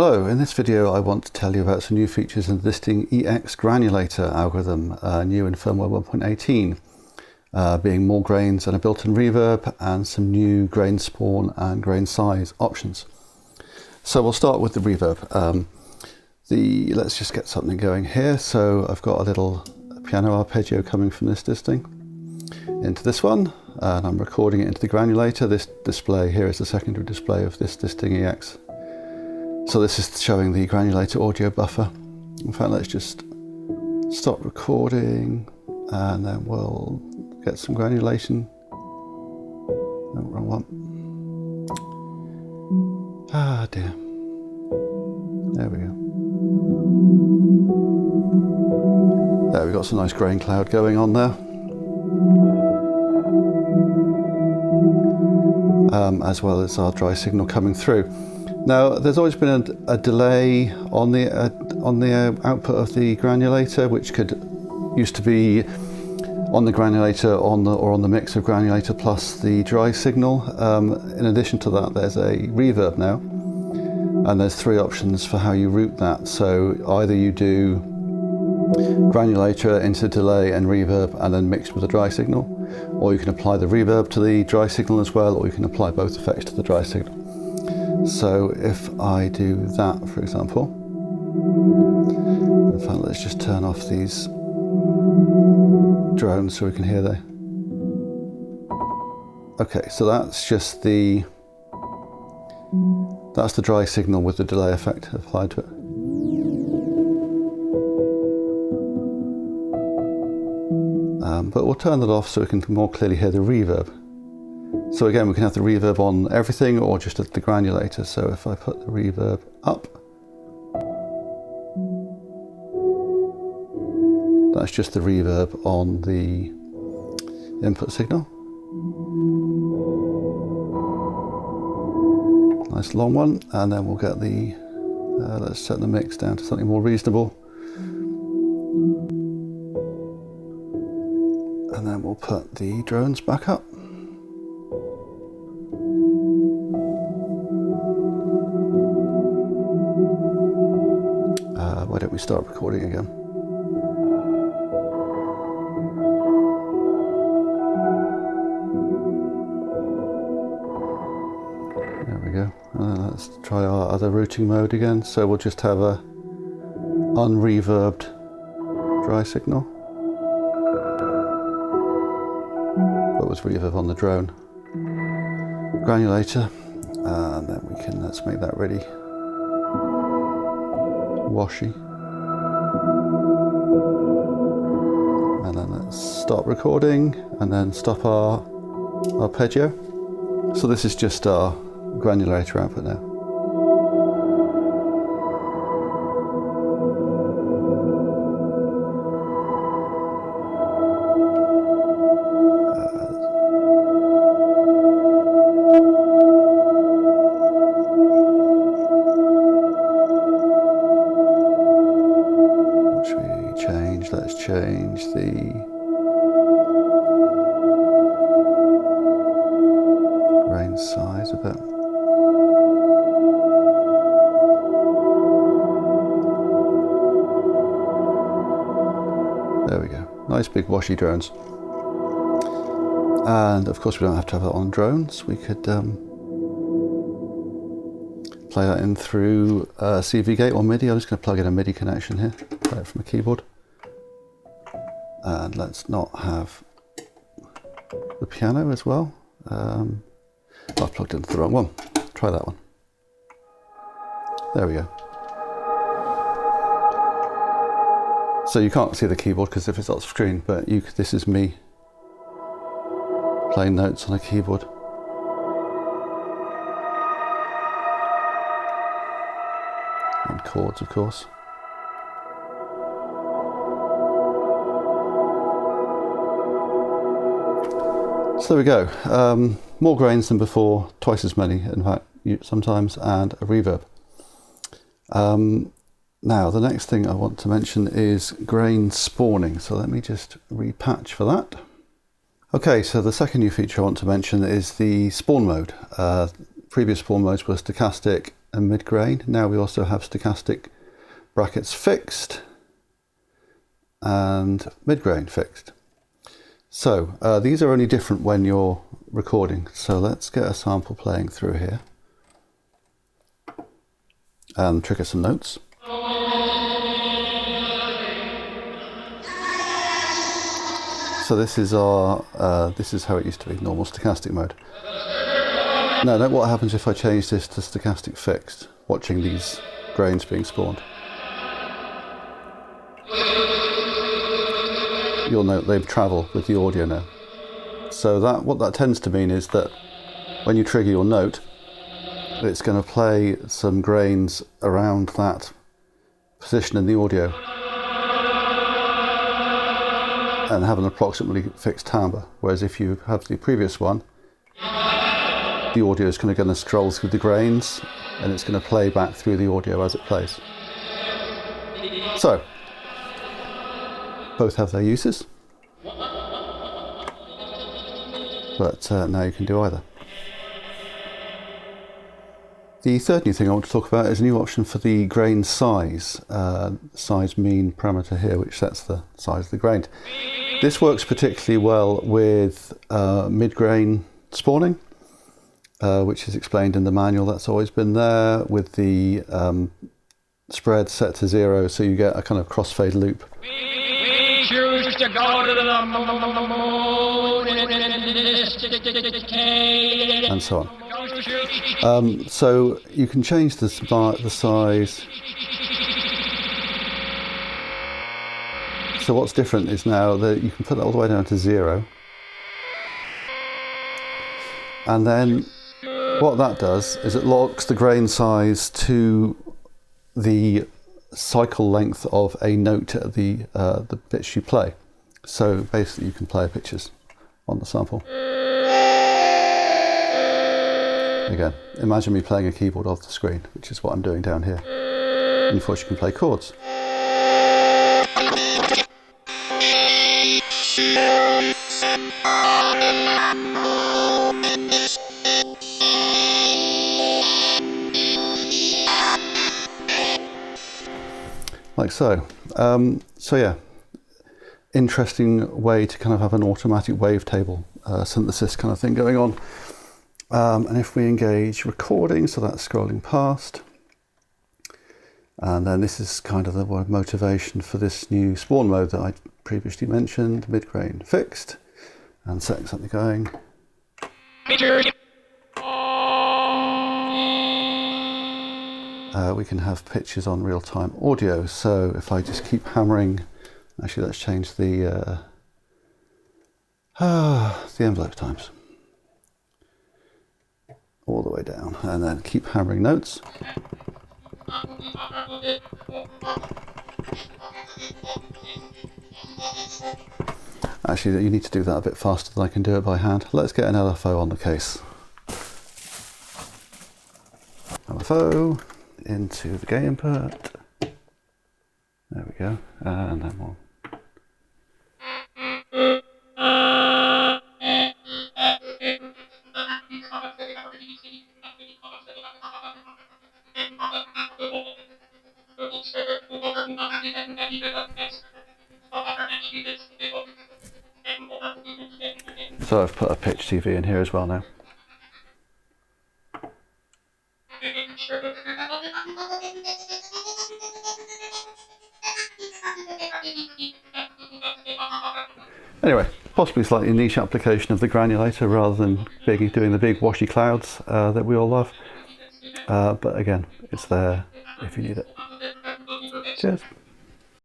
Hello, in this video I want to tell you about some new features in the disting EX Granulator algorithm, new in firmware 1.18, being more grains and a built-in reverb, and some new grain spawn and grain size options. So we'll start with the reverb. Let's just get something going here. So I've got a little piano arpeggio coming from this disting into this one, and I'm recording it into the granulator. This display here is the secondary display of this disting EX. So this is showing the granulator audio buffer. In fact, let's just stop recording and then we'll get some granulation. No, wrong one. Ah dear. There we go. There, we've got some nice grain cloud going on there. As well as our dry signal coming through. Now, there's always been a delay on the output of the granulator, which used to be on the granulator or on the mix of granulator plus the dry signal. In addition to that, there's a reverb now, and there's three options for how you route that. So either you do granulator into delay and reverb and then mix with the dry signal, or you can apply the reverb to the dry signal as well, or you can apply both effects to the dry signal. So if I do that, for example, in fact, let's just turn off these drones so we can hear them. Okay, so that's just the dry signal with the delay effect applied to it. But we'll turn that off so we can more clearly hear the reverb. So again, we can have the reverb on everything or just at the granulator. So if I put the reverb up, that's just the reverb on the input signal. Nice long one. And then we'll get the, let's set the mix down to something more reasonable. And then we'll put the drones back up. Why don't we start recording again? There we go. Let's try our other routing mode again. So we'll just have a unreverbed dry signal, but with reverb on the drone granulator, and then let's make that ready. Washy, and then let's stop recording and then stop our arpeggio. So this is just our granulator output now. Let's change the grain size a bit. There we go. Nice big washy drones. And of course we don't have to have it on drones. We could play that in through CV gate or MIDI. I'm just going to plug in a MIDI connection here, play it from a keyboard. And let's not have the piano as well. I've plugged into the wrong one. Try that one. There we go. So you can't see the keyboard because if it's off screen, but this is me playing notes on a keyboard. And chords, of course. So there we go, more grains than before, twice as many in fact sometimes, and a reverb. Now the next thing I want to mention is grain spawning, so let me just repatch for that. Okay, so the second new feature I want to mention is the spawn mode. Previous spawn modes were stochastic and mid-grain. Now we also have stochastic brackets fixed and mid-grain fixed. So these are only different when you're recording. So let's get a sample playing through here and trigger some notes. So this is how it used to be, normal stochastic mode. Now, what happens if I change this to stochastic fixed, watching these grains being spawned? You'll note they travel with the audio now. So what that tends to mean is that when you trigger your note, it's going to play some grains around that position in the audio and have an approximately fixed timbre. Whereas if you have the previous one, the audio is going to scroll through the grains and it's going to play back through the audio as it plays. So, both have their uses, but now you can do either. The third new thing I want to talk about is a new option for the grain size, size mean parameter here, which sets the size of the grain. This works particularly well with mid-grain spawning, which is explained in the manual. That's always been there, with the spread set to 0, so you get a kind of crossfade loop. We choose to go to the moon and so on. So you can change the size. So what's different is now that you can put that all the way down to 0, and then what that does is it locks the grain size to the cycle length of a note at the pitch you play. So basically you can play pitches on the sample. Again, imagine me playing a keyboard off the screen, which is what I'm doing down here. And of course you can play chords. Like so. So yeah, interesting way to kind of have an automatic wavetable synthesis kind of thing going on. And if we engage recording, so that's scrolling past, and then this is kind of the motivation for this new spawn mode that I previously mentioned, mid-grain fixed, and setting something going. We can have pitches on real-time audio. So if I just keep hammering, actually let's change the envelope times all the way down, and then keep hammering notes. Actually, you need to do that a bit faster than I can do it by hand. Let's get an LFO on the case. LFO into the gain input. There we go, and then we'll. So I've put a pitch TV in here as well now. Anyway, possibly slightly niche application of the Granulator rather than doing the big washy clouds that we all love. But again, it's there if you need it. Cheers.